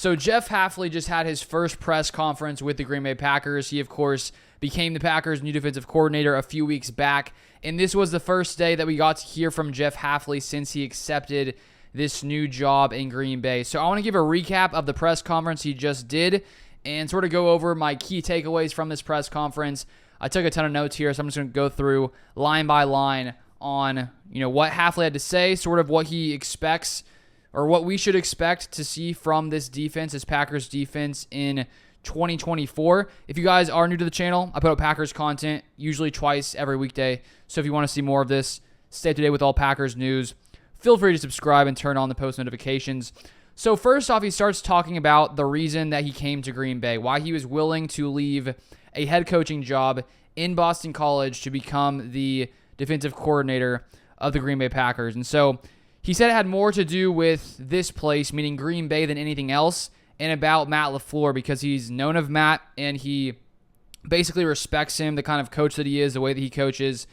So Jeff Hafley just had his first press conference with the Green Bay Packers. He, of course, became the Packers' new defensive coordinator a few weeks back. And this was the first day that we got to hear from Jeff Hafley since he accepted this new job in Green Bay. So I want to give a recap of the press conference he just did and sort of go over my key takeaways from this press conference. I took a ton of notes here, so I'm just going to go through line by line on what Hafley had to say, sort of what he expects or what we should expect to see from this defense, this Packers defense in 2024. If you guys are new to the channel, I put out Packers content usually twice every weekday. So if you want to see more of this, stay up to date with all Packers news, feel free to subscribe and turn on the post notifications. So first off, he starts talking about the reason that he came to Green Bay, why he was willing to leave a head coaching job in Boston College to become the defensive coordinator of the Green Bay Packers. And so he said it had more to do with this place, meaning Green Bay, than anything else, and about Matt LaFleur, because he's known of Matt and he basically respects him, the kind of coach that he is, the way that he coaches,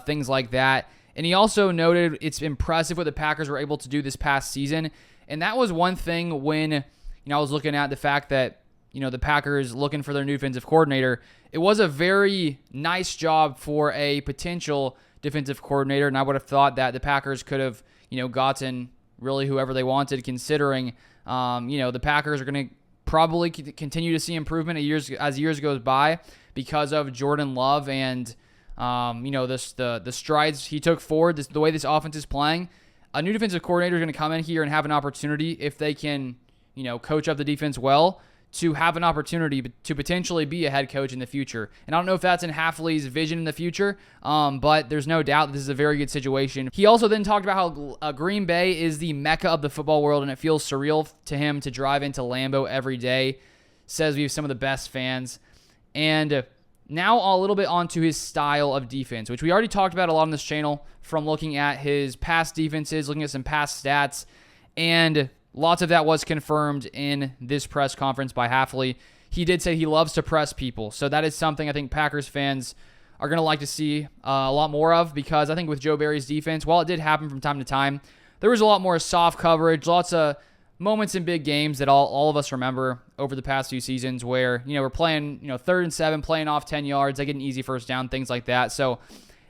things like that. And he also noted it's impressive what the Packers were able to do this past season. And that was one thing when I was looking at the fact that the Packers looking for their new defensive coordinator. It was a very nice job for a potential defensive coordinator, and I would have thought that the Packers could have gotten really whoever they wanted, considering the Packers are going to probably continue to see improvement as years goes by because of Jordan Love and the strides he took forward, the way this offense is playing. A new defensive coordinator is going to come in here and have an opportunity, if they can coach up the defense well, to have an opportunity to potentially be a head coach in the future. And I don't know if that's in Hafley's vision in the future, but there's no doubt that this is a very good situation. He also then talked about how Green Bay is the mecca of the football world, and it feels surreal to him to drive into Lambeau every day. Says we have some of the best fans. And now a little bit onto his style of defense, which we already talked about a lot on this channel, from looking at his past defenses, looking at some past stats, and lots of that was confirmed in this press conference by Hafley. He did say he loves to press people. So that is something I think Packers fans are going to like to see a lot more of, because I think with Joe Barry's defense, while it did happen from time to time, there was a lot more soft coverage, lots of moments in big games that all of us remember over the past few seasons where, we're playing, 3rd and 7, playing off 10 yards, they get an easy first down, things like that. So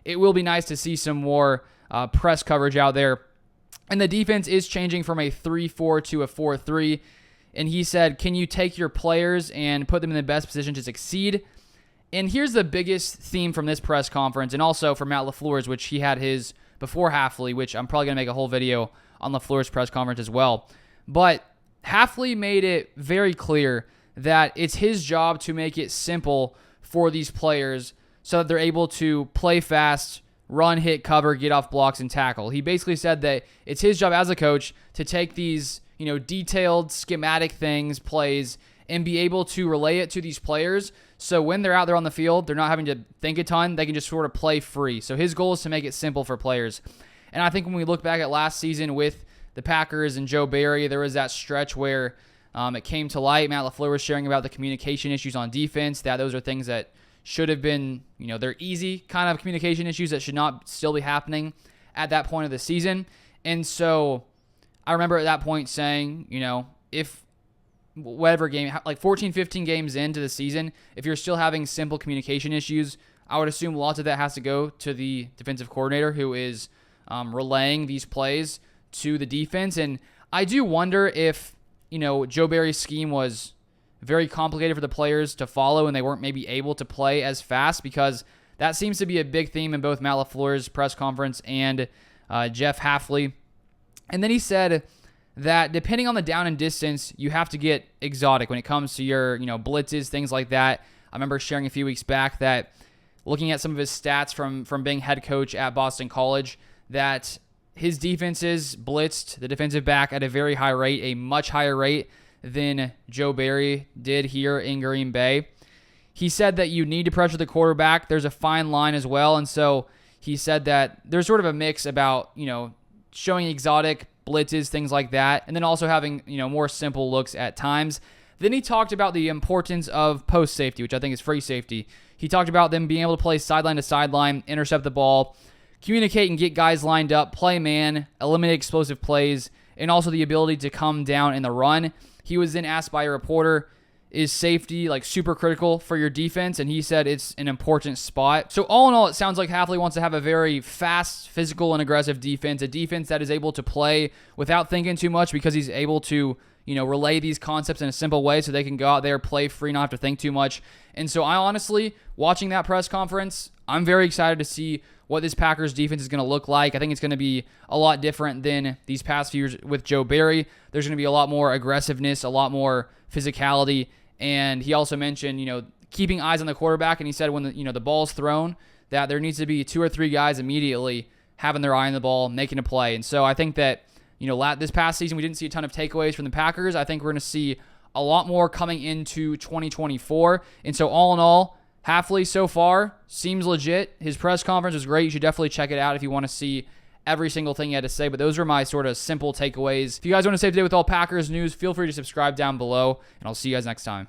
it will be nice to see some more press coverage out there. And the defense is changing from a 3-4 to a 4-3. And he said, can you take your players and put them in the best position to succeed? And here's the biggest theme from this press conference, and also from Matt LaFleur's, which he had his before Hafley, which I'm probably going to make a whole video on LaFleur's press conference as well. But Hafley made it very clear that it's his job to make it simple for these players so that they're able to play fast, run, hit, cover, get off blocks, and tackle. He basically said that it's his job as a coach to take these, detailed schematic things, plays, and be able to relay it to these players. So when they're out there on the field, they're not having to think a ton. They can just sort of play free. So his goal is to make it simple for players. And I think when we look back at last season with the Packers and Joe Barry, there was that stretch where it came to light. Matt LaFleur was sharing about the communication issues on defense, that those are things that should have been, they're easy kind of communication issues that should not still be happening at that point of the season. And so I remember at that point saying, if whatever game, like 14, 15 games into the season, if you're still having simple communication issues, I would assume lots of that has to go to the defensive coordinator who is relaying these plays to the defense. And I do wonder if, Joe Barry's scheme was very complicated for the players to follow and they weren't maybe able to play as fast, because that seems to be a big theme in both Matt LaFleur's press conference and Jeff Hafley. And then he said that depending on the down and distance, you have to get exotic when it comes to your, blitzes, things like that. I remember sharing a few weeks back that looking at some of his stats from being head coach at Boston College, that his defenses blitzed the defensive back at a very high rate, a much higher rate than Joe Barry did here in Green Bay. He said that you need to pressure the quarterback. There's a fine line as well. And so he said that there's sort of a mix about, showing exotic blitzes, things like that, and then also having, more simple looks at times. Then he talked about the importance of post safety, which I think is free safety. He talked about them being able to play sideline to sideline, intercept the ball, communicate and get guys lined up, play man, eliminate explosive plays, and also the ability to come down in the run. He was then asked by a reporter, is safety like super critical for your defense? And he said it's an important spot. So all in all, it sounds like Hafley wants to have a very fast, physical, and aggressive defense, a defense that is able to play without thinking too much because he's able to, relay these concepts in a simple way so they can go out there, play free, not have to think too much. And so I honestly, watching that press conference, I'm very excited to see what this Packers defense is going to look like. I think it's going to be a lot different than these past few years with Joe Barry. There's going to be a lot more aggressiveness, a lot more physicality. And he also mentioned, keeping eyes on the quarterback. And he said when the ball's thrown, that there needs to be 2 or 3 guys immediately having their eye on the ball, making a play. And so I think that, this past season, we didn't see a ton of takeaways from the Packers. I think we're going to see a lot more coming into 2024. And so all in all, Hafley so far seems legit. His press conference was great. You should definitely check it out if you want to see every single thing he had to say. But those are my sort of simple takeaways. If you guys want to stay up to date with all Packers news, feel free to subscribe down below, and I'll see you guys next time.